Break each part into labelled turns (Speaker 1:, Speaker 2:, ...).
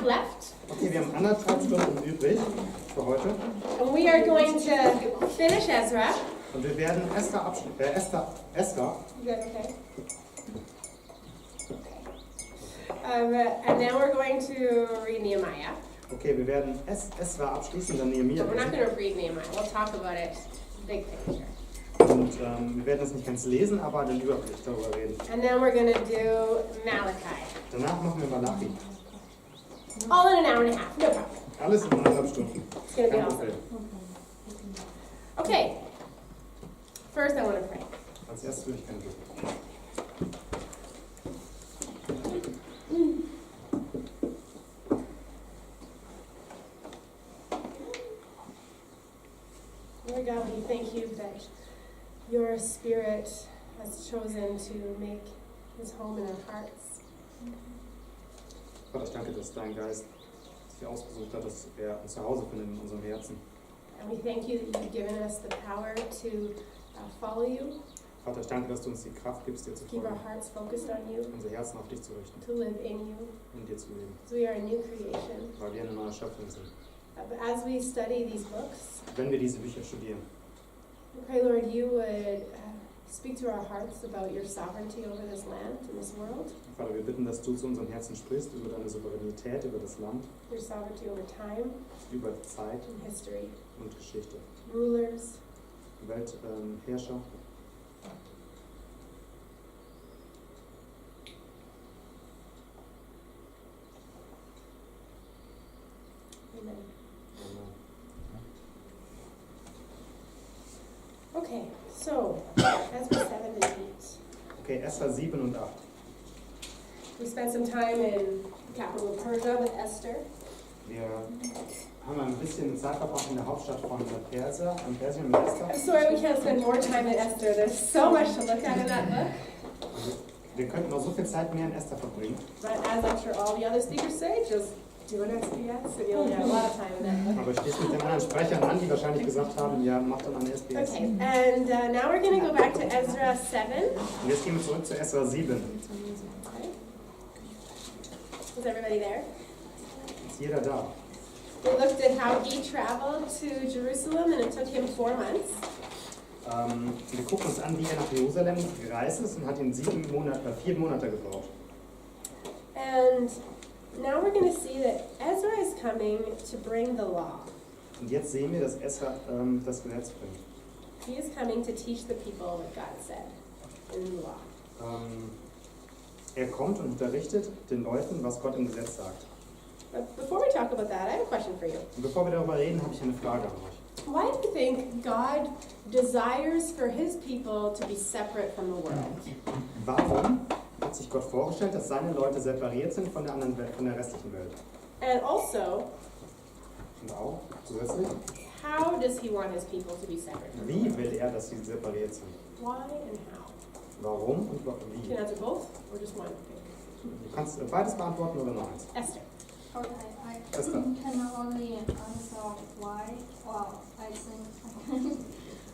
Speaker 1: half left.
Speaker 2: Okay, wir haben 1,5 Stunden übrig für heute.
Speaker 1: And we are going to finish Ezra.
Speaker 2: Und wir werden Esther.
Speaker 1: You good, okay? And then we're going to read Nehemiah.
Speaker 2: Okay, wir werden Esra abschließen, dann Nehemiah.
Speaker 1: But we're not going to read Nehemiah. We'll talk about it, big picture.
Speaker 2: Und wir werden das nicht ganz lesen, aber den Überblick darüber reden.
Speaker 1: And then we're going to do Malachi.
Speaker 2: Danach machen wir Malachi.
Speaker 1: All in an hour and a half, no problem.
Speaker 2: Alles in 1,5 Stunden.
Speaker 1: It's going to be
Speaker 2: Kein
Speaker 1: awesome.
Speaker 2: Problem.
Speaker 1: Okay. First, I want to pray.
Speaker 2: Als erstes würde ich gerne beten.
Speaker 1: Lord God, we thank you that your Spirit has chosen to make his home in our hearts.
Speaker 2: Gott, ich danke, dass dein Geist sich ausgesucht hat, dass er ein Zuhause findet in unserem Herzen.
Speaker 1: And we thank you that you've given us the power to follow you,
Speaker 2: Vater, ich danke, dass du uns die Kraft gibst, dir zu
Speaker 1: keep our
Speaker 2: folgen,
Speaker 1: hearts focused on you,
Speaker 2: unser Herzen auf dich zu richten,
Speaker 1: to live in you.
Speaker 2: in dir zu leben,
Speaker 1: So we are a new creation.
Speaker 2: weil wir eine neue Schöpfung sind.
Speaker 1: But as we study these books,
Speaker 2: Wenn wir diese Bücher studieren,
Speaker 1: we pray, Lord, you would speak to our hearts about your sovereignty over this land and this world,
Speaker 2: Vater, wir bitten, dass du zu unseren Herzen sprichst, über deine Souveränität, über das Land,
Speaker 1: your sovereignty over time
Speaker 2: über Zeit
Speaker 1: and history,
Speaker 2: und Geschichte,
Speaker 1: rulers,
Speaker 2: Weltherrscher.
Speaker 1: Amen. Okay, so Ezra 7 and 8.
Speaker 2: Okay, Esther 7 und 8.
Speaker 1: We spent some time in the capital of Persia with Esther.
Speaker 2: Wir haben ein bisschen Zeit verbracht in der Hauptstadt von Persien mit Esther.
Speaker 1: I'm sorry we can't spend more time in Esther. There's so much to look at in that book.
Speaker 2: Also, wir könnten noch so viel Zeit mehr in Esther verbringen.
Speaker 1: But as I'm sure all the other speakers say, just do an SBS and you'll have a lot of time in that book.
Speaker 2: Aber ich schließe mit den anderen Sprechern an, die wahrscheinlich gesagt haben, ja, macht dann eine SBS.
Speaker 1: Okay, and now we're going to go back to Ezra 7.
Speaker 2: Und jetzt gehen wir zurück zu Esther 7.
Speaker 1: Okay. Is everybody there?
Speaker 2: Ist jeder da?
Speaker 1: We looked at how he traveled to Jerusalem and it took him 4 months.
Speaker 2: Wir gucken uns an, wie er nach Jerusalem gereist ist und hat ihn 4 Monate gebraucht.
Speaker 1: And now we're going to see that Ezra is coming to bring the law.
Speaker 2: Und jetzt sehen wir, dass Esther das Gesetz bringt.
Speaker 1: He is coming to teach the people what God said in the law.
Speaker 2: Er kommt und unterrichtet den Leuten, was Gott im Gesetz sagt.
Speaker 1: But before we talk about that, I have a question for you.
Speaker 2: Und bevor wir darüber reden, habe ich eine Frage an euch.
Speaker 1: Why do you think God desires for his people to be separate from the world?
Speaker 2: Warum hat sich Gott vorgestellt, dass seine Leute separiert sind von der anderen Welt, von der restlichen Welt?
Speaker 1: And also,
Speaker 2: Und auch zusätzlich,
Speaker 1: how does he want his people to be separate from the
Speaker 2: wie
Speaker 1: world?
Speaker 2: will er, dass sie separiert sind?
Speaker 1: Why and how?
Speaker 2: Warum und
Speaker 1: You
Speaker 2: wie?
Speaker 1: can answer both or just one.
Speaker 2: Du kannst beides beantworten oder nur eins.
Speaker 1: Esther.
Speaker 3: Okay, I
Speaker 2: Esther.
Speaker 3: can only answer why. Well, I think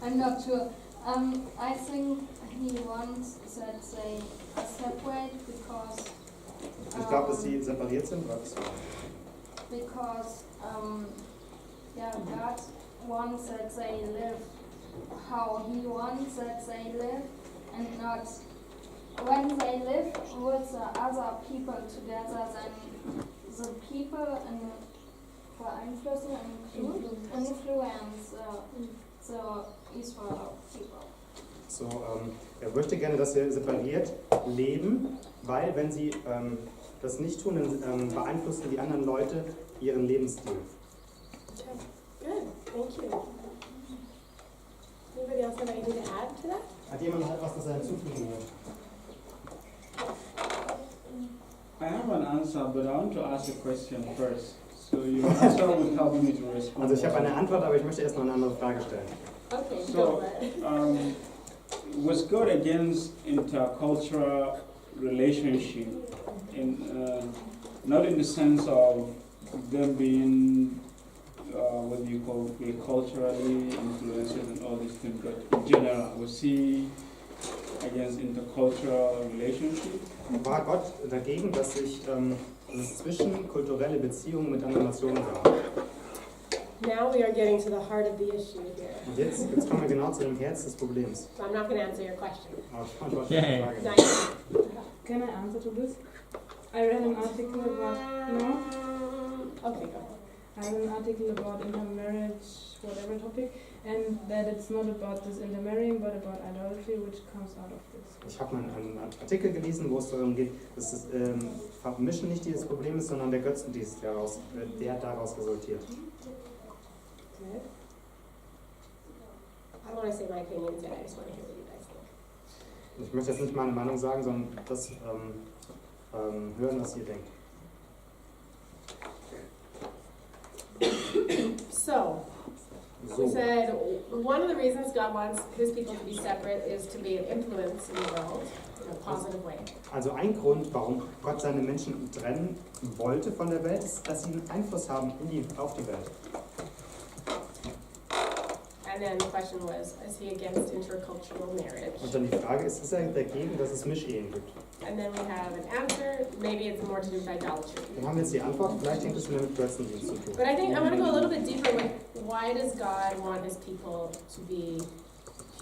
Speaker 3: I'm not sure. I think he wants that they are separate because
Speaker 2: Ich glaube, dass sie separiert sind, weil
Speaker 3: yeah, God wants that they live how He wants that they live, and not when they live with the other people together. Then the people beeinflussen and influence the Israel people.
Speaker 2: So, er möchte gerne, dass wir separiert leben, weil wenn sie das nicht tun, dann beeinflussen die anderen Leute ihren Lebensstil.
Speaker 1: Okay, good. Thank you. Anybody else have anything to add to that?
Speaker 2: Hat jemand noch etwas, das er hinzufügen will?
Speaker 4: I have an answer, but I want to ask a question first. So your answer will help me to respond.
Speaker 2: Also ich habe eine Antwort, aber ich möchte erst noch eine andere Frage stellen.
Speaker 1: Okay, go
Speaker 4: So,
Speaker 1: for it.
Speaker 4: was God against intercultural relationship? Not in the sense of them being what do you call it, culturally influenced and all these things, but in general, was he against intercultural relationship?
Speaker 2: War Gott dagegen, dass sich dass es zwischenkulturelle Beziehungen mit anderen Nationen gab.
Speaker 1: Now we are getting to the heart of the issue here.
Speaker 2: Und jetzt kommen wir genau zu dem Herz des Problems.
Speaker 1: So I'm not going to answer your question.
Speaker 2: Aber ich beantworte
Speaker 5: Yeah.
Speaker 2: die Frage.
Speaker 1: Not yet.
Speaker 6: Can I answer to this? I read an article about
Speaker 1: Okay, go ahead.
Speaker 6: I read an article about intermarriage, whatever topic, and that it's not about this intermarrying, but about idolatry, which comes out of this.
Speaker 2: Ich habe mal einen Artikel gelesen, wo es darum geht, dass das Vermischen nicht dieses Problem ist, sondern der Götzendienst, der daraus resultiert.
Speaker 1: Good. I don't want to say my opinions yet. I just want to hear what you guys think.
Speaker 2: Ich möchte jetzt nicht meine Meinung sagen, sondern das hören, was ihr denkt.
Speaker 1: So, we said one of the reasons God wants his people to be separate is to be an influence in the world in a positive way.
Speaker 2: Also ein Grund, warum Gott seine Menschen trennen wollte von der Welt, ist, dass sie einen Einfluss haben auf die Welt.
Speaker 1: And then the question was, is he against intercultural marriage?
Speaker 2: Und dann die Frage ist er dagegen, dass es Mischehen gibt?
Speaker 1: And then we have an answer, maybe it's more to do with idolatry.
Speaker 2: Dann haben wir jetzt die Antwort, vielleicht hängt es mehr mit Götzendienst zu tun.
Speaker 1: But I think I want to go a little bit deeper with why does God want his people to be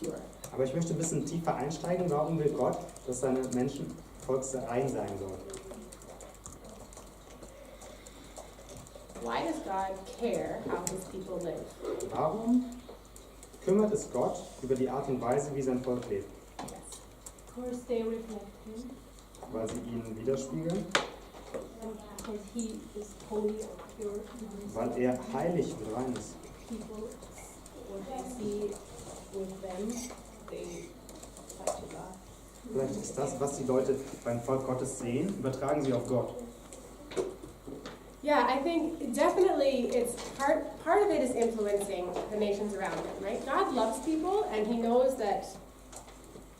Speaker 1: pure?
Speaker 2: Aber ich möchte ein bisschen tiefer einsteigen, warum will Gott, dass seine Menschen volksrein sein sollen?
Speaker 1: Why does God care how his people live?
Speaker 2: Warum kümmert es Gott über die Art und Weise, wie sein Volk lebt?
Speaker 1: Yes.
Speaker 6: Because they reflect him,
Speaker 2: Weil sie ihn widerspiegeln,
Speaker 6: and because he is holy or pure,
Speaker 2: weil er heilig und rein ist.
Speaker 6: people, what they see with them, they touch God.
Speaker 2: Vielleicht ist das, was die Leute beim Volk Gottes sehen, übertragen sie auf Gott.
Speaker 1: Yeah, I think definitely it's part of it is influencing the nations around him, right? God loves people and he knows that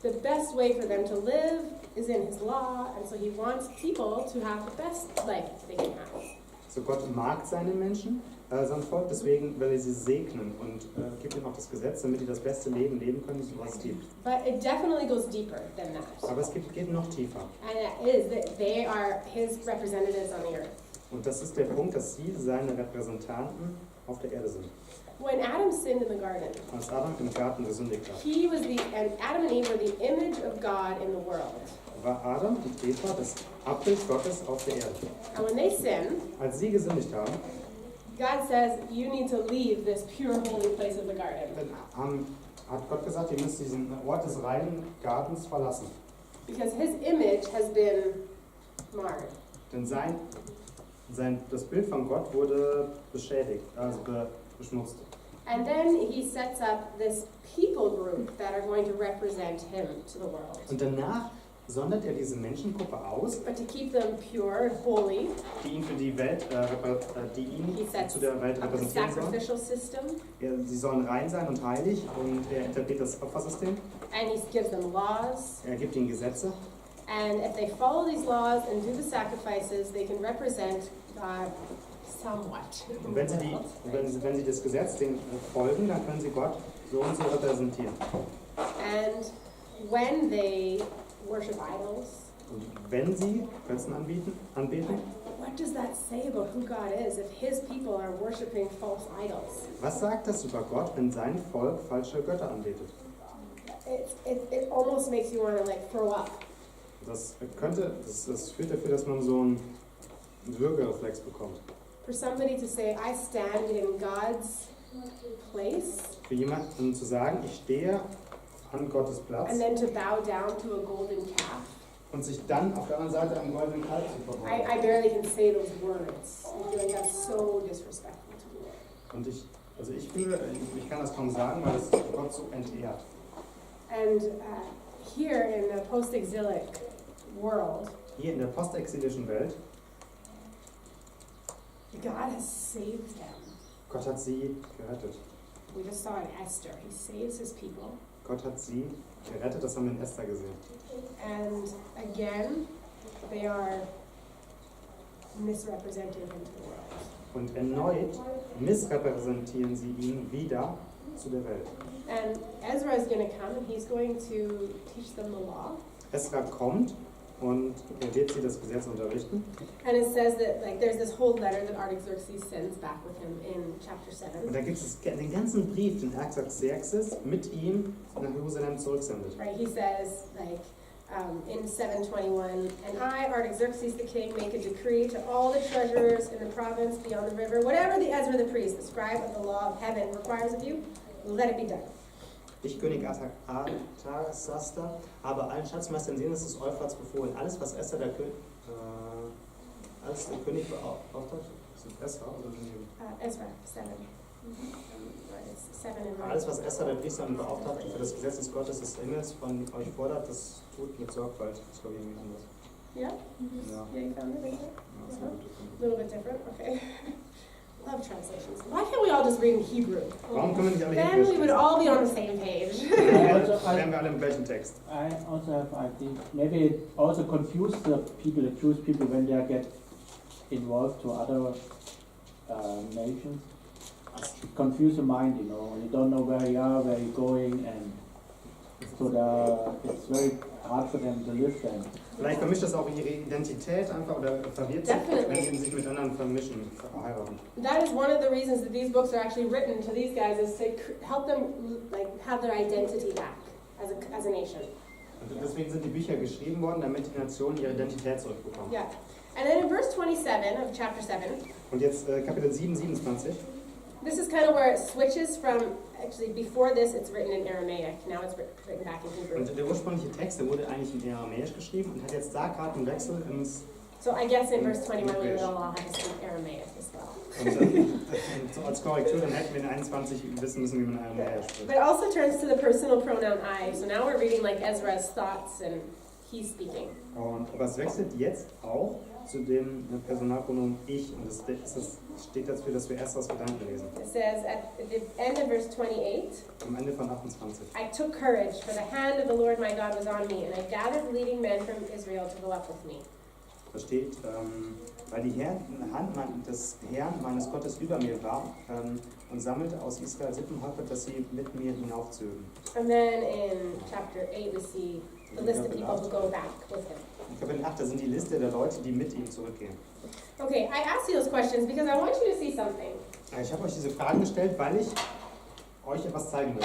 Speaker 1: the best way for them to live is in his law, and so he wants people to have the best life they can have.
Speaker 2: So Gott mag seine Menschen, sein Volk, deswegen will er sie segnen und gibt ihnen auch das Gesetz, damit die das beste Leben leben können, was es gibt.
Speaker 1: But it definitely goes deeper than that.
Speaker 2: Aber es geht noch tiefer.
Speaker 1: And it is that they are his representatives on the earth.
Speaker 2: Und das ist der Punkt, dass sie seine Repräsentanten auf der Erde sind.
Speaker 1: When Adam sinned in the garden,
Speaker 2: Als Adam im Garten gesündigt hat,
Speaker 1: Adam and Eve were the image of God in the world.
Speaker 2: war Adam und Eva das Abbild Gottes auf der Erde.
Speaker 1: And when they sin,
Speaker 2: Als sie gesündigt haben,
Speaker 1: God says, you need to leave this pure, holy place of the garden.
Speaker 2: dann hat Gott gesagt, ihr müsst diesen Ort des reinen Gartens verlassen.
Speaker 1: Because his image has been marred.
Speaker 2: Denn das Bild von Gott wurde beschädigt, also beschmutzt.
Speaker 1: And then he sets up this people group that are going to represent him to the world.
Speaker 2: Und danach sondert er diese Menschengruppe aus,
Speaker 1: But to keep them pure and holy,
Speaker 2: die ihn für die Welt, die ihn
Speaker 1: he sets
Speaker 2: zu der Welt
Speaker 1: up a
Speaker 2: repräsentieren sollen.
Speaker 1: sacrificial system,
Speaker 2: Sie sollen rein sein und heilig, und er etabliert das Opfersystem.
Speaker 1: and he gives them laws.
Speaker 2: Er gibt ihnen Gesetze.
Speaker 1: And if they follow these laws and do the sacrifices, they can represent God somewhat.
Speaker 2: Und wenn sie das Gesetz dem folgen, dann können sie Gott so und so repräsentieren.
Speaker 1: And when they worship idols,
Speaker 2: Und wenn sie Götzen anbeten,
Speaker 1: what does that say about who God is if his people are worshiping false idols?
Speaker 2: was sagt das über Gott, wenn sein Volk falsche Götter anbetet?
Speaker 1: It almost makes you want to like throw up.
Speaker 2: Das führt dafür, dass man so einen Würgereflex bekommt.
Speaker 1: For somebody to say, I stand in God's place,
Speaker 2: Für jemanden zu sagen, ich stehe an Gottes Platz,
Speaker 1: and then to bow down to a golden calf.
Speaker 2: und sich dann auf der anderen Seite am goldenen Kalb zu verbeugen.
Speaker 1: I barely can say those words. I feel like that's so disrespectful to the Lord.
Speaker 2: Und ich kann das kaum sagen, weil es Gott so entehrt.
Speaker 1: And here in the post-exilic world,
Speaker 2: Hier in der postexilischen Welt,
Speaker 1: God has saved them.
Speaker 2: Gott hat sie gerettet.
Speaker 1: We just saw in Esther, he saves his people.
Speaker 2: Gott hat sie gerettet, das haben wir in Esther gesehen.
Speaker 1: And again, they are misrepresenting him to the world.
Speaker 2: Und erneut missrepräsentieren sie ihn wieder zu der Welt.
Speaker 1: And Ezra is going to come and he's going to teach them the law.
Speaker 2: Esra kommt und er wird sie das Gesetz unterrichten.
Speaker 1: And it says that like there's this whole letter that Artaxerxes sends back with him in chapter
Speaker 2: Und
Speaker 1: 7.
Speaker 2: da gibt es den ganzen Brief, den Artaxerxes mit ihm nach Jerusalem zurücksendet.
Speaker 1: Right? He says like in 7:21, and I, Artaxerxes the king, make a decree to all the treasurers in the province beyond the river, whatever the Ezra the priest, the scribe of the law of heaven, requires of you, let it be done.
Speaker 2: Ich, König Artaxasta, habe allen Schatzmeistern Sehnes des Euphrats befohlen, alles, was Esther der König beauftragt, ist das Esra oder
Speaker 1: Ezra 7. It's 7 in
Speaker 2: alles, was Esther der Priesterin beauftragt für das Gesetz des Gottes des Himmels von euch fordert, das tut mit Sorgfalt. Das ist, glaube ich, irgendwie anders.
Speaker 1: Yeah?
Speaker 2: Ja.
Speaker 1: Yeah, you found it right there?
Speaker 2: Ja, das ist
Speaker 1: A little bit different, okay. Love translations. Why can't we all just read in Hebrew?
Speaker 2: Warum können wir nicht alle
Speaker 1: Then
Speaker 2: Hebräisch
Speaker 1: we would
Speaker 2: lesen?
Speaker 1: all be on the same page.
Speaker 2: Dann wären wir alle im gleichen Text.
Speaker 5: I also have, I think, maybe it also confuse the people, the Jewish people, when they get involved to other nations. It confuse the mind, you know, you don't know where you are, where you're going, and so it's very hard for them to live then.
Speaker 2: Vielleicht vermischt das auch ihre Identität einfach oder verwirrt sie,
Speaker 1: Definitely.
Speaker 2: wenn sie sich mit anderen vermischen, verheiraten.
Speaker 1: That is one of the reasons that these books are actually written to these guys, is to help them like have their identity back as a nation.
Speaker 2: Und deswegen sind die Bücher geschrieben worden, damit die Nationen ihre Identität zurückbekommen.
Speaker 1: Yeah. And then in verse 27 of chapter 7,
Speaker 2: Und jetzt Kapitel 7, 27.
Speaker 1: this is kind of where it switches from, actually before this it's written in Aramaic, now it's written back in Hebrew.
Speaker 2: Und der ursprüngliche Text, der wurde eigentlich in Aramäisch geschrieben und hat jetzt da gerade einen Wechsel ins...
Speaker 1: So I guess in verse 21 we would all have to speak Aramaic as well.
Speaker 2: Und so als Korrektur, dann hätten wir in 21 wissen müssen, wie man Aramäisch spricht.
Speaker 1: But it also turns to the personal pronoun I, so now we're reading like Ezra's thoughts and he's speaking.
Speaker 2: Aber es wechselt jetzt auch zu dem Personalpronomen ich und das steht dafür, dass wir erst aus Gedanken lesen.
Speaker 1: It says at the end of verse 28,
Speaker 2: Am Ende von 28.
Speaker 1: I took courage, for the hand of the Lord my God was on me, and I gathered the leading men from Israel to go up with me.
Speaker 2: Da steht, weil die Hand des Herrn meines Gottes über mir war und sammelte aus Israel Sippenhäupter, dass sie mit mir hinaufzögen.
Speaker 1: And then in chapter 8 we see the list of people who go back with him.
Speaker 2: In Kapitel 8, da sind die Liste der Leute, die mit ihm zurückgehen.
Speaker 1: Okay, I asked you those questions because I want you to see something.
Speaker 2: Ich habe euch diese Fragen gestellt, weil ich euch etwas zeigen will.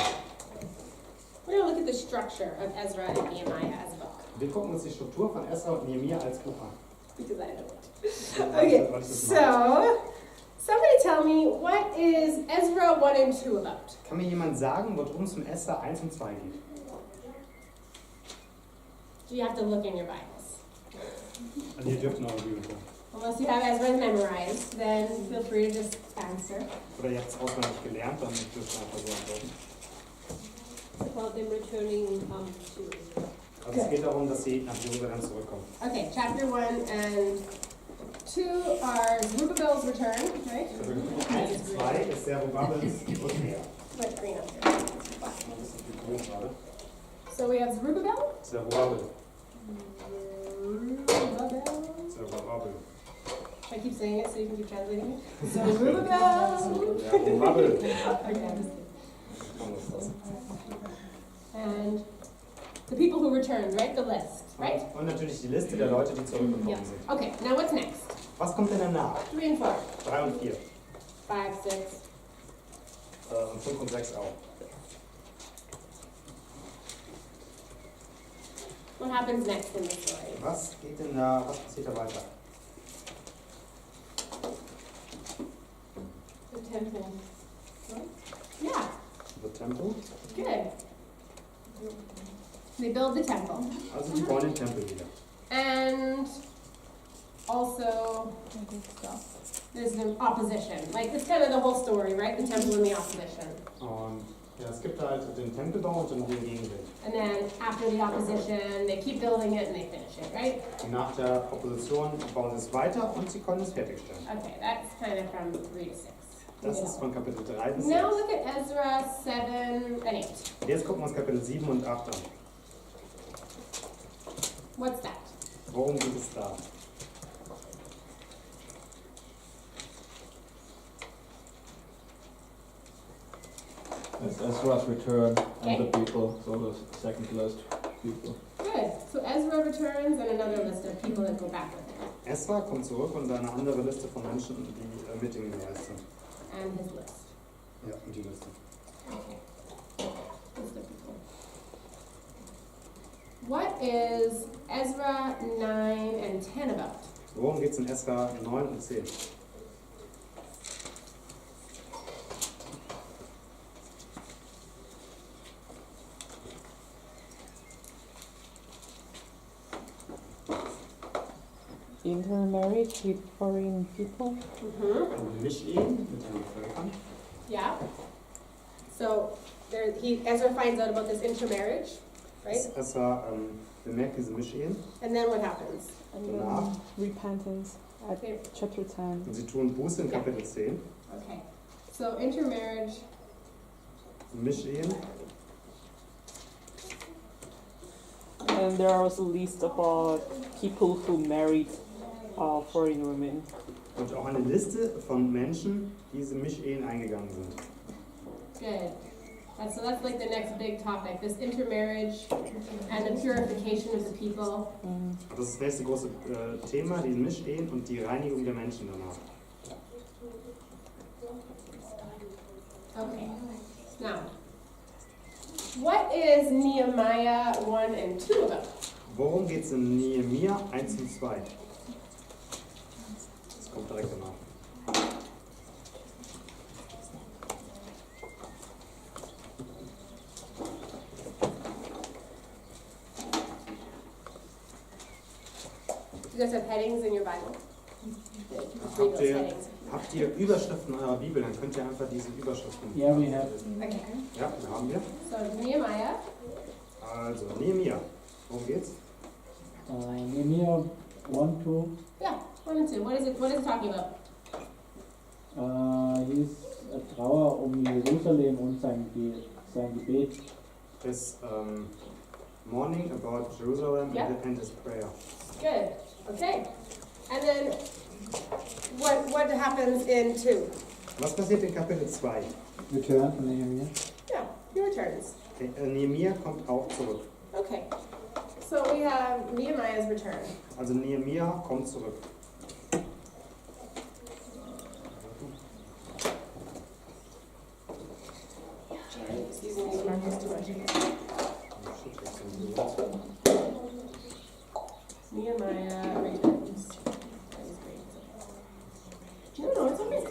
Speaker 1: We're going to look at the structure of Ezra and Nehemiah as a book,
Speaker 2: Wir gucken uns die Struktur von Esra und Nehemia als Buch an.
Speaker 1: because I know it.
Speaker 2: Weil ich das mag.
Speaker 1: So, somebody tell me, what is Ezra 1 and 2 about?
Speaker 2: Kann mir jemand sagen, worum es um Esra 1 und 2 geht?
Speaker 1: You have to look in your Bibles.
Speaker 2: Also ihr dürft noch eine Bibel gucken.
Speaker 1: Unless you have Ezra memorized, then feel free to just answer.
Speaker 2: Oder ihr habt es auswendig gelernt, dann dürft ihr einfach so antworten.
Speaker 7: It's about them returning to Israel.
Speaker 2: Also es geht darum, dass sie nach Jerusalem zurückkommen.
Speaker 1: Okay, chapter 1 and 2 are Zerubbabel's return, right?
Speaker 2: Also 1 und 2 ist Zerubabels Rückkehr.
Speaker 1: Put green up there.
Speaker 2: Das ist die grün gerade.
Speaker 1: So we have Zerubbabel.
Speaker 2: Zerubabel.
Speaker 1: Zerubbabel. I keep saying it so you can keep translating it. Zerubbabel.
Speaker 2: Zerubabel.
Speaker 1: Okay, I'm just kidding. And the people who returned, right? The list, right?
Speaker 2: Und natürlich die Liste der Leute, die zurückgekommen
Speaker 1: Yeah.
Speaker 2: sind.
Speaker 1: Okay, now what's next?
Speaker 2: Was kommt denn danach?
Speaker 1: 3 and 4,
Speaker 2: 3 und 4.
Speaker 1: 5, 6.
Speaker 2: Und 5 und 6 auch.
Speaker 1: What happens next in the story?
Speaker 2: Was passiert da weiter?
Speaker 1: The temple. Yeah,
Speaker 2: The Temple.
Speaker 1: good. They build the temple.
Speaker 2: Also die bauen den Tempel wieder.
Speaker 1: And also, there's the opposition. Like, it's kind of the whole story, right? The temple and the opposition.
Speaker 2: Und ja, es gibt halt den Tempelbau und dann den Gegenbild.
Speaker 1: And then after the opposition, they keep building it and they finish it, right?
Speaker 2: Und nach der Opposition bauen sie es weiter und sie können es fertigstellen.
Speaker 1: Okay, that's kind of from 3 to 6.
Speaker 2: Das ist von Kapitel 3 bis
Speaker 1: Now
Speaker 2: 6.
Speaker 1: look at Ezra 7 and 8.
Speaker 2: Jetzt gucken wir uns Kapitel 7 und 8 an.
Speaker 1: What's that?
Speaker 2: Worum geht es da?
Speaker 8: It's Ezra's return and the
Speaker 1: Okay.
Speaker 8: people, so the second last people.
Speaker 1: Good. So Ezra Ezra returns and another list of people that go back with him.
Speaker 2: Esra kommt zurück und eine andere Liste von Menschen, die mit ihm gereist sind.
Speaker 1: And his list.
Speaker 2: Ja, und die Liste.
Speaker 1: List of people. What is Ezra 9 and 10 about?
Speaker 2: Worum geht es in Esra 9 und 10?
Speaker 8: Intermarriage with foreign people.
Speaker 2: Mischehen mit den Völkern.
Speaker 1: Yeah. So Ezra finds out about this intermarriage, right?
Speaker 2: Esra bemerkt diese Mischehen
Speaker 1: And then what happens?
Speaker 8: And
Speaker 2: Danach.
Speaker 8: repentance at
Speaker 1: Okay.
Speaker 8: chapter 10.
Speaker 2: und sie tun Buße in Kapitel 10.
Speaker 1: Okay. So intermarriage.
Speaker 2: Mischehen.
Speaker 8: And there are also a list about people who married foreign women.
Speaker 2: Und auch eine Liste von Menschen, die diese Mischehen eingegangen sind.
Speaker 1: Good. So that's like the next big topic, this intermarriage and the purification of the people.
Speaker 2: Das ist das nächste große Thema, die Mischehen und die Reinigung der Menschen danach.
Speaker 1: Okay. Now, what is Nehemiah 1 and 2 about?
Speaker 2: Worum geht es in Nehemia 1 und 2? Das kommt direkt danach.
Speaker 1: You guys have headings in your Bible? Read those headings.
Speaker 2: Habt ihr Überschriften in eurer Bibel, dann könnt ihr einfach diese Überschriften
Speaker 5: Yeah, we have.
Speaker 1: Okay.
Speaker 2: Ja, haben wir.
Speaker 1: So Nehemiah.
Speaker 2: Also, Nehemia. Worum geht's?
Speaker 5: Nehemiah 1, 2.
Speaker 1: Yeah, 1 and 2. What is it talking about?
Speaker 5: Hier ist Trauer Jerusalem und sein Gebet.
Speaker 2: Is mourning about Jerusalem
Speaker 1: Yeah.
Speaker 2: and his prayer.
Speaker 1: Good. Okay. And then what happens in 2?
Speaker 2: Was passiert in Kapitel 2?
Speaker 5: Return von Nehemiah.
Speaker 1: Yeah, he returns.
Speaker 2: Nehemia kommt auch zurück.
Speaker 1: Okay. So we have Nehemiah's return.
Speaker 2: Also Nehemia kommt zurück.
Speaker 1: Using these markers too much. Nehemiah returns. That is great. No, it's okay.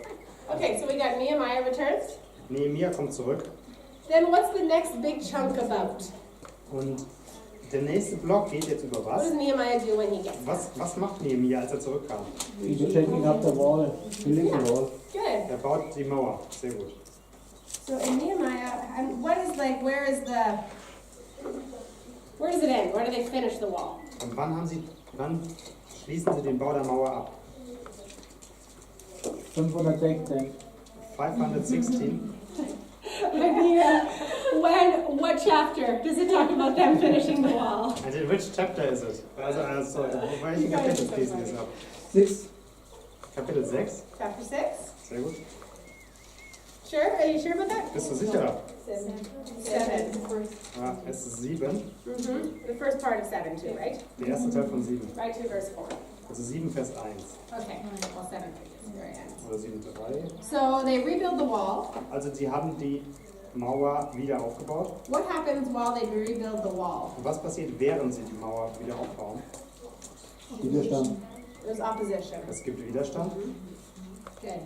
Speaker 1: Okay, so we got Nehemiah returns.
Speaker 2: Nehemia kommt zurück.
Speaker 1: Then what's the next big chunk about?
Speaker 2: Und der nächste Block geht jetzt über
Speaker 1: What does
Speaker 2: was?
Speaker 1: Nehemiah do when he gets there?
Speaker 2: Was macht Nehemia, als er zurückkam?
Speaker 5: He's checking up the wall, building the wall.
Speaker 1: Good.
Speaker 2: Er baut die Mauer. Sehr gut.
Speaker 1: So in Nehemiah, what is like, where does it end? Where do they finish the wall?
Speaker 2: Und wann schließen sie den Bau der Mauer ab?
Speaker 5: 516.
Speaker 2: 516.
Speaker 1: What chapter does it talk about them finishing the wall?
Speaker 2: And in which chapter is it? Also welchen Kapitel schließen wir es ab?
Speaker 5: 6.
Speaker 2: Kapitel 6.
Speaker 1: Chapter 6?
Speaker 2: Sehr gut.
Speaker 1: Sure? Are you sure about that?
Speaker 2: Bist du sicher?
Speaker 1: 7.
Speaker 2: Ja, es ist 7.
Speaker 1: The first part of 7 too, right?
Speaker 2: Der erste Teil von 7.
Speaker 1: Right to verse 4.
Speaker 2: Also 7 Vers 1.
Speaker 1: Okay, well 7 pages, very end.
Speaker 2: Oder 7 3.
Speaker 1: So they rebuild the wall.
Speaker 2: Also sie haben die Mauer wieder aufgebaut.
Speaker 1: What happens while they rebuild the wall?
Speaker 2: Und was passiert, während sie die Mauer wieder aufbauen?
Speaker 5: Widerstand.
Speaker 1: There's opposition.
Speaker 2: Es gibt Widerstand.
Speaker 1: Good.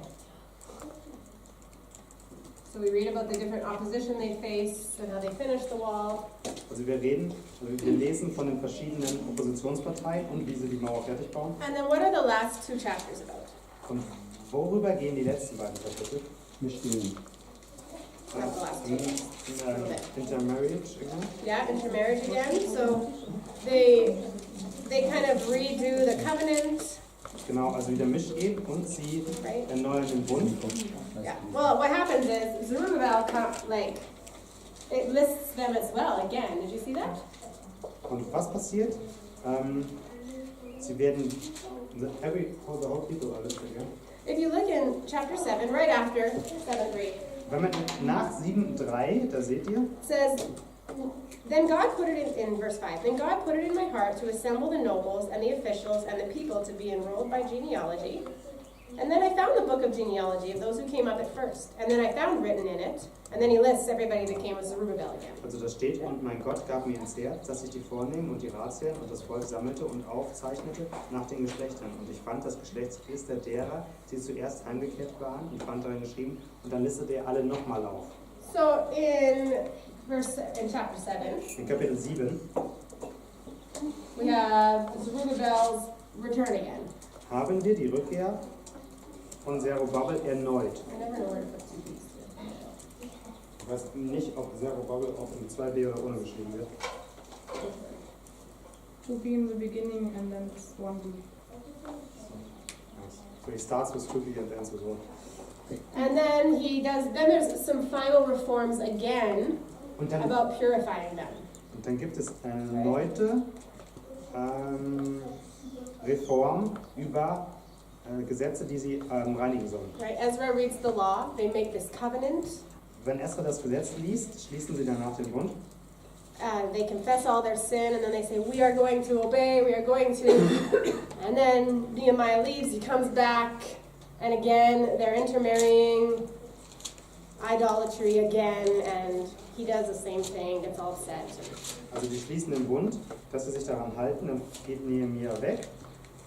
Speaker 1: So we read about the different opposition they face and how they finish the wall.
Speaker 2: Also wir lesen von den verschiedenen Oppositionsparteien und wie sie die Mauer fertig bauen.
Speaker 1: And then what are the last 2 chapters about?
Speaker 2: Und worüber gehen die letzten beiden Kapitel?
Speaker 5: Mischehen.
Speaker 1: Not the last 2.
Speaker 2: Intermarriage again.
Speaker 1: Yeah, intermarriage again. So they kind of redo the covenant,
Speaker 2: Genau, also wieder Mischehen und sie
Speaker 1: right?
Speaker 2: erneuern den Bund.
Speaker 1: Yeah. Well, what happens is Zerubbabel it lists them as well again. Did you see that?
Speaker 2: Und was passiert? Sie werden the whole people are listed again.
Speaker 1: If you look in chapter 7, right after 7:3,
Speaker 2: Wenn man nach 7,3, da seht ihr,
Speaker 1: it says, Then God put it in verse 5. Then God put it in my heart to assemble the nobles and the officials and the people to be enrolled by genealogy. And then I found the book of genealogy of those who came up at first. And then I found written in it. And then he lists everybody that came with Zerubbabel again.
Speaker 2: Also da steht, und mein Gott gab mir ins Herz, dass ich die Vornehmen und die Ratsherren und das Volk sammelte und aufzeichnete nach den Geschlechtern. Und ich fand das Geschlechtsregister derer, die zuerst heimgekehrt waren, und fand darin geschrieben, und dann listete er alle nochmal auf.
Speaker 1: So in chapter 7,
Speaker 2: In Kapitel 7
Speaker 1: we have Zerubbabel's return again.
Speaker 2: haben wir die Rückkehr von Zerubbabel erneut.
Speaker 1: I never know where to put two B's.
Speaker 2: Ich weiß nicht, ob Zerubbabel auch mit 2b oder ohne geschrieben wird.
Speaker 6: To be in the beginning and then it's 1B.
Speaker 2: So he starts with 2b and ends with 1.
Speaker 1: And then then there's some final reforms again
Speaker 2: Und dann,
Speaker 1: about purifying them.
Speaker 2: und dann gibt es eine erneute Reform über Gesetze, die sie reinigen sollen.
Speaker 1: Right? Ezra reads the law, they make this covenant,
Speaker 2: Wenn Esra das Gesetz liest, schließen sie danach den Bund.
Speaker 1: they confess all their sin, and then they say, we are going to obey, we are going to. And then Nehemiah leaves, he comes back, and again, they're intermarrying, idolatry again, and he does the same thing, gets all set.
Speaker 2: Also die schließen den Bund, dass sie sich daran halten, dann geht Nehemia weg.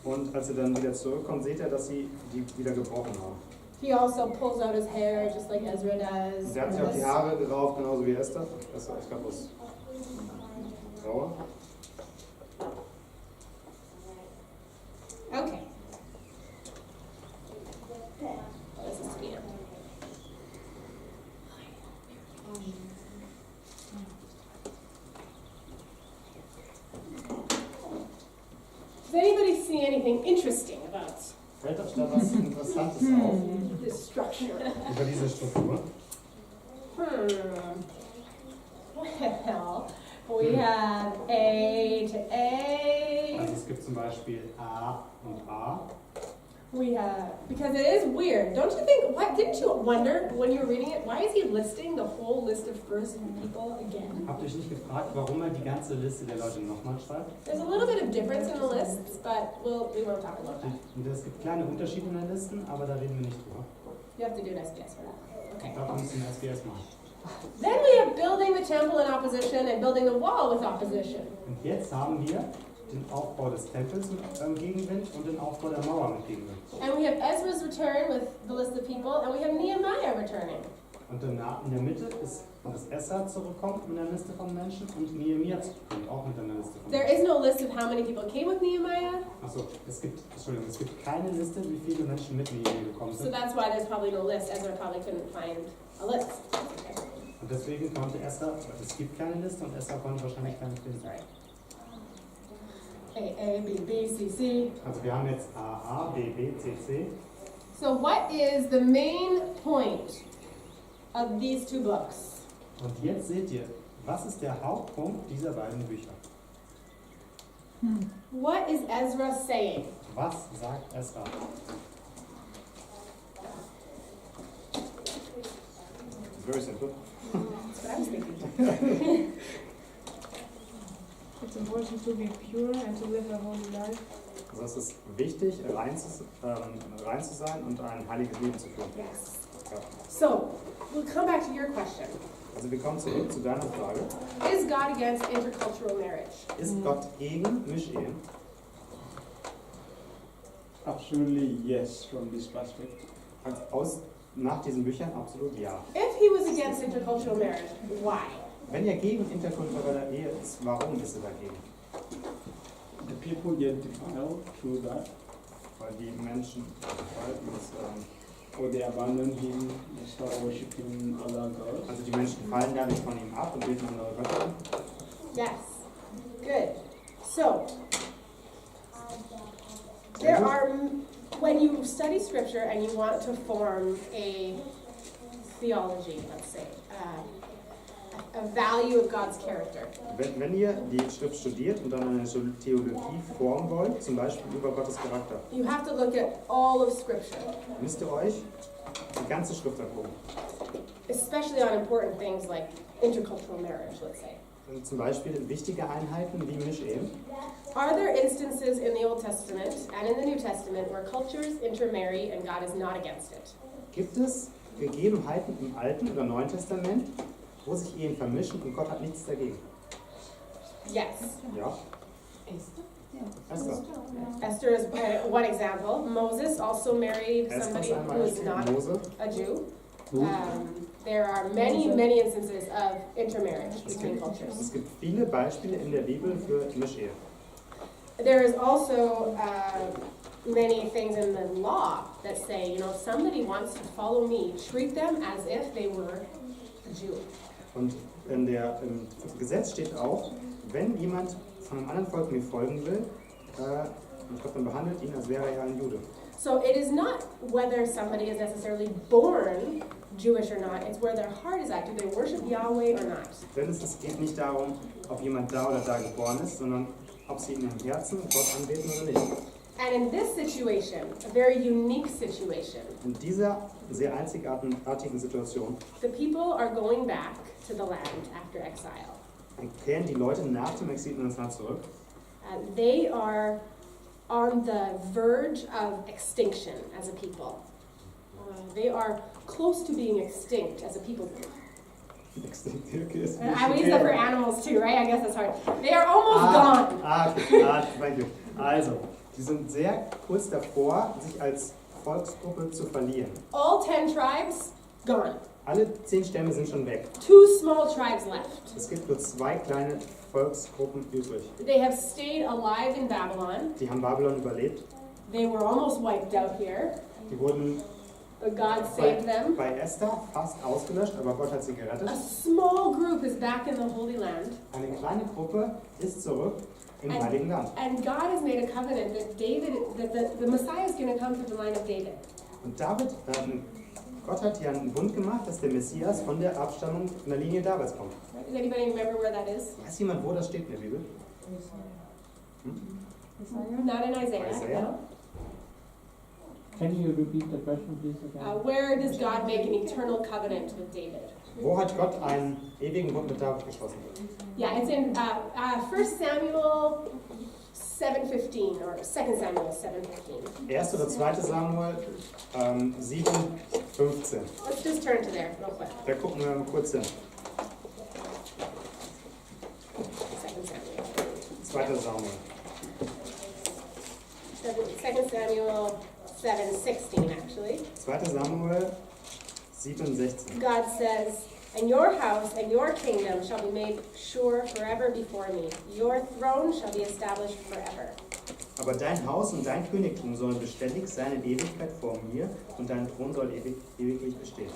Speaker 2: Und als er dann wieder zurückkommt, seht er, dass sie die wieder gebrochen haben.
Speaker 1: He also pulls out his hair, just like Ezra does.
Speaker 2: Sie hat sich auch die Haare gerauft, genauso wie Esther. Esther, ich glaube, aus Trauer.
Speaker 1: Okay. This is to be done. Does anybody see anything interesting about
Speaker 2: Fällt euch da was Interessantes auf
Speaker 1: this structure?
Speaker 2: über diese Struktur?
Speaker 1: Well, we have A to A.
Speaker 2: Also es gibt zum Beispiel A und A.
Speaker 1: We have, because it is weird. Don't you think, didn't you wonder when you were reading it, why is he listing the whole list of first people again?
Speaker 2: Habt ihr euch nicht gefragt, warum er die ganze Liste der Leute nochmal schreibt?
Speaker 1: There's a little bit of difference in the lists, but we won't talk about that.
Speaker 2: Und es gibt kleine Unterschiede in den Listen, aber da reden wir nicht drüber.
Speaker 1: You have to do an SBS for that. Okay.
Speaker 2: Da müssen wir SBS machen.
Speaker 1: Then we have building the temple in opposition and building the wall with opposition.
Speaker 2: Und jetzt haben wir den Aufbau des Tempels mit Gegenwind und den Aufbau der Mauer mit Gegenwind.
Speaker 1: And we have Ezra's return with the list of people, and we have Nehemiah returning.
Speaker 2: Und danach in der Mitte ist das Esra zurückkommt mit einer Liste von Menschen und Nehemia zurückkommt auch mit einer Liste von
Speaker 1: There
Speaker 2: Menschen.
Speaker 1: is no list of how many people came with Nehemiah,
Speaker 2: Achso, es gibt keine Liste, wie viele Menschen mit Nehemia gekommen
Speaker 1: so
Speaker 2: sind.
Speaker 1: that's why there's probably no list. Ezra probably couldn't find a list. Okay.
Speaker 2: Und deswegen konnte Esra, es gibt keine Liste und Esra konnte wahrscheinlich keine finden.
Speaker 1: Sorry. A, B, B, C, C.
Speaker 2: Also wir haben jetzt A, B, B, C, C.
Speaker 1: So what is the main point of these two books?
Speaker 2: Und jetzt seht ihr, was ist der Hauptpunkt dieser beiden Bücher?
Speaker 1: What is Ezra saying?
Speaker 2: Was sagt Esra? It's very simple.
Speaker 1: That's what I was thinking.
Speaker 6: It's important to be pure and to live a holy life.
Speaker 2: Also es ist wichtig, rein zu sein und ein heiliges Leben zu führen.
Speaker 1: Yes.
Speaker 2: Ja.
Speaker 1: So, we'll come back to your question.
Speaker 2: Also wir kommen zurück zu deiner Frage.
Speaker 1: Is God against intercultural marriage?
Speaker 2: Ist Gott gegen Mischehen?
Speaker 4: Absolutely yes, from this perspective.
Speaker 2: Nach diesen Büchern absolut ja.
Speaker 1: If he was against intercultural marriage, why?
Speaker 2: Wenn er gegen interkulturelle Ehe ist, warum ist er dagegen?
Speaker 4: The people get defiled through that,
Speaker 2: Weil die Menschen
Speaker 4: or they abandon him, they start worshiping other gods.
Speaker 2: also die Menschen fallen dadurch von ihm ab und beten andere Götter an.
Speaker 1: Yes. Good. So, there are, when you study scripture and you want to form a theology, let's say, a value of God's character,
Speaker 2: Wenn ihr die Schrift studiert und dann eine Theologie formen wollt, zum Beispiel über Gottes Charakter,
Speaker 1: you have to look at all of scripture,
Speaker 2: müsst ihr euch die ganze Schrift angucken.
Speaker 1: especially on important things like intercultural marriage, let's say.
Speaker 2: zum Beispiel wichtige Einheiten wie Mischehen.
Speaker 1: Are there instances in the Old Testament and in the New Testament where cultures intermarry and God is not against it?
Speaker 2: Gibt es Gegebenheiten im Alten oder Neuen Testament, wo sich Ehen vermischen und Gott hat nichts dagegen?
Speaker 1: Yes.
Speaker 2: Ja. Esther.
Speaker 1: Esther is one example. Moses also married
Speaker 2: Esther
Speaker 1: somebody
Speaker 2: ist ein
Speaker 1: who is
Speaker 2: Beispiel.
Speaker 1: not
Speaker 2: Mose.
Speaker 1: a Jew. There are many instances of intermarriage between cultures.
Speaker 2: Es gibt viele Beispiele in der Bibel für Mischehe.
Speaker 1: There is also many things in the law that say, you know, if somebody wants to follow me, treat them as if they were a Jew.
Speaker 2: Und im Gesetz steht auch, wenn jemand von einem anderen Volk mir folgen will, und Gott dann behandelt ihn, als wäre er ein Jude.
Speaker 1: So it is not whether somebody is necessarily born Jewish or not, it's where their heart is at. Do they worship Yahweh or not?
Speaker 2: Denn es geht nicht darum, ob jemand da oder da geboren ist, sondern ob sie in ihrem Herzen Gott anbeten oder nicht.
Speaker 1: And in this situation, a very unique situation,
Speaker 2: In dieser sehr einzigartigen Situation
Speaker 1: the people are going back to the land after exile.
Speaker 2: kehren die Leute nach dem Exil in das Land zurück.
Speaker 1: They are on the verge of extinction as a people. They are close to being extinct as a people group. And we use that for animals too, right? I guess that's hard. They are almost gone.
Speaker 2: Okay. Thank you. Also, die sind sehr kurz davor, sich als Volksgruppe zu verlieren.
Speaker 1: All 10 tribes, gone.
Speaker 2: Alle 10 Stämme sind schon weg.
Speaker 1: 2 small tribes left.
Speaker 2: Es gibt nur 2 kleine Volksgruppen übrig.
Speaker 1: They have stayed alive in Babylon.
Speaker 2: Die haben Babylon überlebt.
Speaker 1: They were almost wiped out here,
Speaker 2: Die wurden
Speaker 1: but God saved them.
Speaker 2: bei Esther fast ausgelöscht, aber Gott hat sie gerettet.
Speaker 1: A small group is back in the Holy Land,
Speaker 2: Eine kleine Gruppe ist zurück im Heiligen Land.
Speaker 1: and God has made a covenant that the Messiah is going to come through the line of David.
Speaker 2: Und Gott hat hier einen Bund gemacht, dass der Messias von der Abstammung, von der Linie Davids kommt.
Speaker 1: Does anybody remember where that is?
Speaker 2: Weiß jemand, wo das steht in der Bibel?
Speaker 1: Not in Isaiah.
Speaker 2: Isaiah?
Speaker 1: No.
Speaker 5: Can you repeat the question, please, again?
Speaker 1: Where does God make an eternal covenant with David?
Speaker 2: Wo hat Gott einen ewigen Bund mit David geschlossen?
Speaker 1: Yeah, it's in 1 Samuel 7:15 or 2 Samuel 7:15.
Speaker 2: 1. oder 2. Samuel 7,15.
Speaker 1: Let's just turn to there real quick.
Speaker 2: Da gucken wir mal kurz hin.
Speaker 1: 2 Samuel.
Speaker 2: 2. Samuel.
Speaker 1: 2 Samuel 7:16 actually.
Speaker 2: 2. Samuel 7,16.
Speaker 1: God says, "And your house and your kingdom shall be made sure forever before me. Your throne shall be established forever."
Speaker 2: Aber dein Haus und dein Königtum sollen beständig sein in Ewigkeit vor mir und dein Thron soll ewiglich bestehen.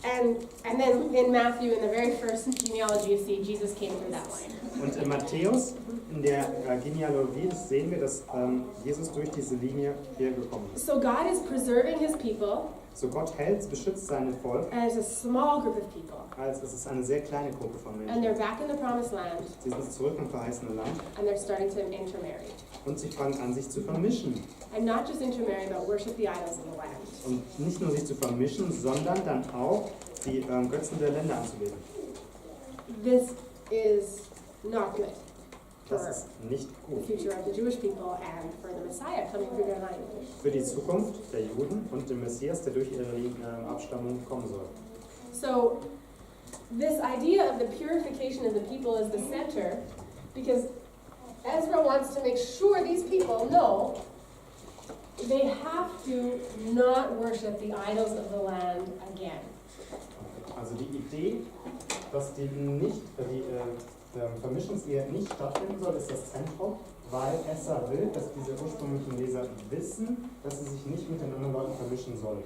Speaker 1: And then in Matthew, in the very first genealogy, you see Jesus came through that line.
Speaker 2: Und in Matthäus, in der Genealogie, sehen wir, dass Jesus durch diese Linie hier gekommen ist.
Speaker 1: So God is preserving his people
Speaker 2: So Gott beschützt sein Volk,
Speaker 1: as a small group of people.
Speaker 2: als es ist eine sehr kleine Gruppe von
Speaker 1: And they're
Speaker 2: Menschen.
Speaker 1: back in the promised land,
Speaker 2: Sie sind zurück im verheißenen Land
Speaker 1: and they're starting to intermarry.
Speaker 2: und sie fangen an, sich zu vermischen.
Speaker 1: And not just intermarry, but worship the idols of the land.
Speaker 2: Und nicht nur sich zu vermischen, sondern dann auch die Götzen der Länder anzubeten.
Speaker 1: This is not good
Speaker 2: Das
Speaker 1: for
Speaker 2: ist nicht
Speaker 1: the
Speaker 2: gut.
Speaker 1: future of the Jewish people and for the Messiah coming through their line.
Speaker 2: Für die Zukunft der Juden und dem Messias, der durch ihre Abstammung kommen soll.
Speaker 1: So this idea of the purification of the people is the center, because Ezra wants to make sure these people know they have to not worship the idols of the land again.
Speaker 2: Also die Idee, dass die Vermischungsehe nicht stattfinden soll, ist das Zentrum, weil Esra will, dass diese ursprünglichen Leser wissen, dass sie sich nicht mit den anderen Leuten vermischen sollen.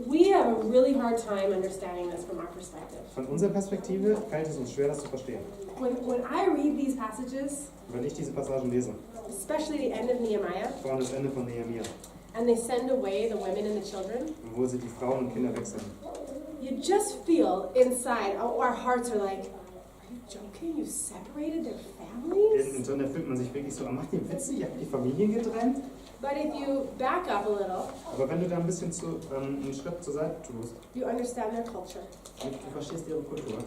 Speaker 1: We have a really hard time understanding this from our perspective.
Speaker 2: Von unserer Perspektive fällt es uns schwer, das zu verstehen.
Speaker 1: When I read these passages,
Speaker 2: Wenn ich diese Passagen lese,
Speaker 1: especially the end of Nehemiah,
Speaker 2: vor allem das Ende von Nehemia,
Speaker 1: and they send away the women and the children,
Speaker 2: wo sie die Frauen und Kinder wechseln,
Speaker 1: you just feel inside, our hearts are like, are you joking? You separated their families?
Speaker 2: in so einer fühlt man sich wirklich so, macht ihr Witze, ihr habt die Familien getrennt?
Speaker 1: But if you back up a little,
Speaker 2: Aber wenn du da ein bisschen einen Schritt zur Seite tust,
Speaker 1: you understand their culture.
Speaker 2: du verstehst ihre Kultur.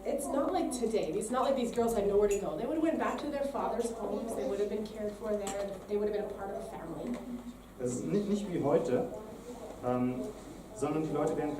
Speaker 1: It's not like today. It's not like these girls had nowhere to go. They would have went back to their father's homes. They would have been cared for there. They would have been a part of a family.
Speaker 2: Das ist nicht wie heute, sondern die Leute werden